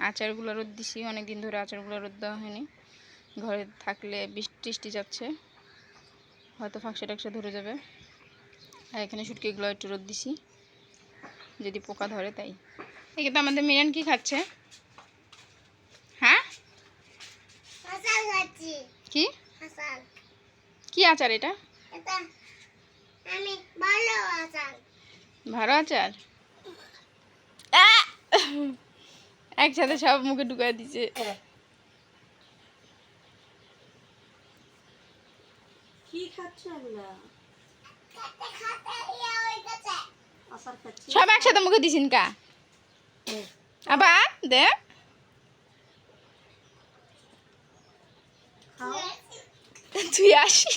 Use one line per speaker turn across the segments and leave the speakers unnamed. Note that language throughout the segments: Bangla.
আচারগুলো রোদ দিছি, অনেকদিন ধরে আচারগুলো রোদ দেওয়া হয়নি। ঘরে থাকলে বৃষ্টি টিষ্টি যাচ্ছে, হয়তো ফাঁকসা টাকসা ধরে যাবে। আর এখানে শুটকিগুলো একটু রোদ দিছি, যদি পোকা ধরে তাই। একে তো আমাদের মিরান কি খাচ্ছে? হ্যাঁ, কি কি আচার এটা? ভালো আচার। একসাথে সব মুখে ঢুকাই দিছে। সব একসাথে মুখে দিছিন কা? আবার দে। তুই আসি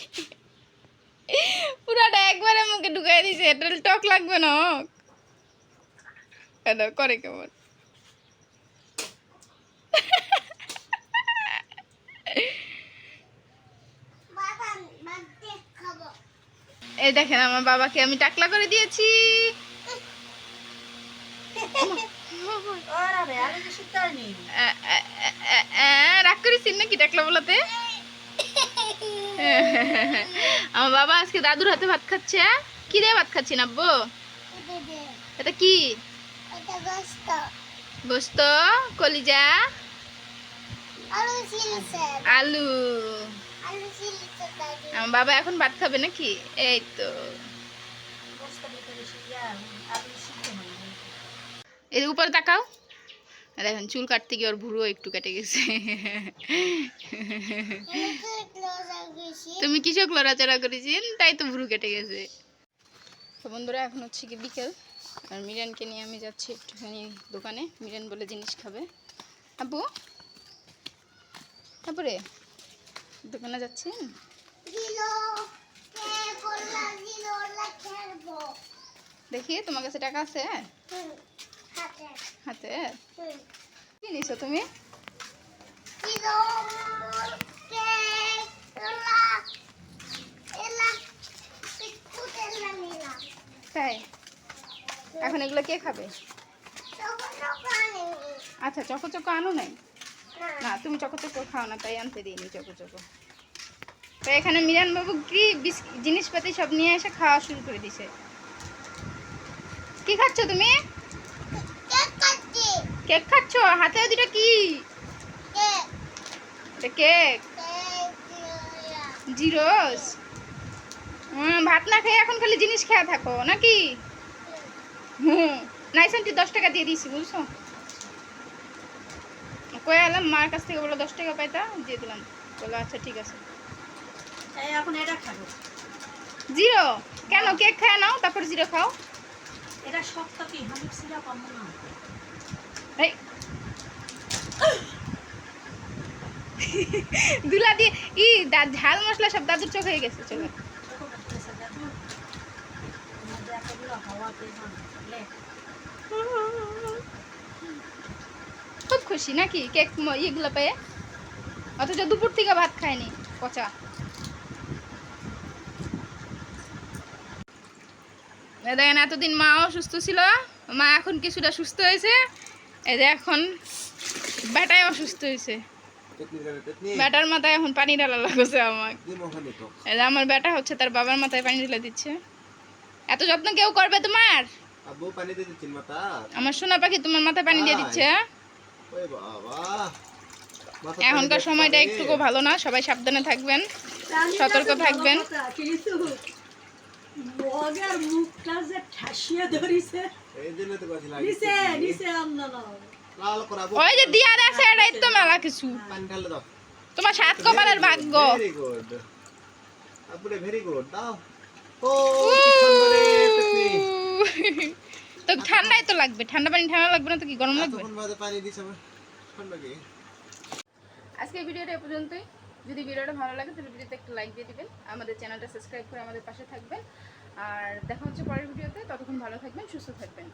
পুরাটা একবারে মুখে ঢুকাই দিছে। এটা টক লাগবে না করে কেমন। এই দেখেন আমার বাবাকে আমি টাকলা করে দিয়েছি। রাগ করেছিস নাকি টাকলা বলাতে? আমার বাবা আজকে দাদুর হাতে ভাত খাচ্ছে। কি দিয়ে ভাত খাচ্ছি আব্বু? এটা কি? গোস্ত, কলিজা, আলু। আমার বাবা এখন ভাত খাবে নাকি? এই তো এর উপরে তাকাও। দেখেন চুল কাটতে গিয়ে ওর ভুরু একটু কেটে গেছে। তুমি কিসব লড়াচড়া করেছেন তাই তো ভুরু কেটে গেছে। তো বন্ধুরা এখন হচ্ছে কি বিকেল, আর মিরানকে নিয়ে আমি যাচ্ছি একটুখানি দোকানে। মিরান বলে জিনিস খাবে। আব্বু তারপরে দোকানে যাচ্ছেন? দেখি তোমার কাছে টাকা আছে হাতে? কি নিছো তুমি? তাই এখন এগুলো কে খাবে? আচ্ছা চকো চকো আনো নাই? না তুমি চকো চকো খাও না তাই আনতে দিইনি চকো চকো। তো এখানে মিরান বাবু কি জিনিসপাতি সব নিয়ে এসে খাওয়া শুরু করে দিছে। কি খাচ্ছ তুমি? কেক খাচ্ছ? হাতে দুটো কি? Cake zeros. ভাত না খেয়ে এখন খালি জিনিস খেয়ে থাকো নাকি? নাইসানটি 10 টাকা দিয়ে দিয়েছি বুঝছো। কয়ে এলাম মার কাছ থেকে বলো 10 টাকা পাইতা দিয়ে দিলাম। বলো আচ্ছা ঠিক আছে।
এখন এটা খাবো
জিরো কেন? কেক খায় নাও তারপর জিরো খাও।
এটা শক্ত কি হামিক সিরাপ আম্মু না।
এই দুলা দিয়ে ই ঝাল মশলা সব দাদুর চোখ হয়ে গেছে। চলো খুব খুশি নাকি কেক ইগুলো পেয়ে? অথচ দুপুর থেকে ভাত খায়নি পচা। দেখেন এতদিন মা অসুস্থ ছিল, মা এখন কিছুটা সুস্থ হয়েছে। এই যে এখন বেটাই অসুস্থ হয়েছে। বেটার মাথায় এখন পানি ঢালা লাগছে আমার। এই যে আমার বেটা হচ্ছে তার বাবার মাথায় পানি ঢেলে দিচ্ছে। এত যত্ন কেউ করবে তোমার?
আব্বু পানি দিয়ে দিচ্ছেন মাথা।
আমার সোনা পাখি তোমার মাথায় পানি দিয়ে দিচ্ছে।
ওই বাবা
এখনকার সময়টা একটুকু ভালো না, সবাই সাবধানে থাকবেন, সতর্ক থাকবেন।
মগের মুখটা যে ঠাসিয়ে ধরিছে
এইজন্য তো কথা লাগে।
নিচে নিচে আমনা না
লাল করাবো।
ওই যে দিয়া আছে এটাই তো মেলা কিছু।
পানি ঢালে দাও।
তোমার সাত কপালের ভাগ্য।
ভেরি গুড আব্বুরে, ভেরি গুড দাও। ও কি সুন্দর পেটনি।
তো ঠান্ডাই তো লাগবে, ঠান্ডা পানি ঠান্ডা লাগবে না তো কি গরম লাগবে?
তখন বাদে পানি দিছ ঠান্ডা কি।
আজকের ভিডিওটা এ পর্যন্তই। যদি ভিডিওটা ভালো লাগে তাহলে ভিডিওতে একটা লাইক দিয়ে দিবেন, আমাদের চ্যানেলটা সাবস্ক্রাইব করে আমাদের পাশে থাকবেন। আর দেখা হচ্ছে পরের ভিডিওতে। ততক্ষণ ভালো থাকবেন, সুস্থ থাকবেন।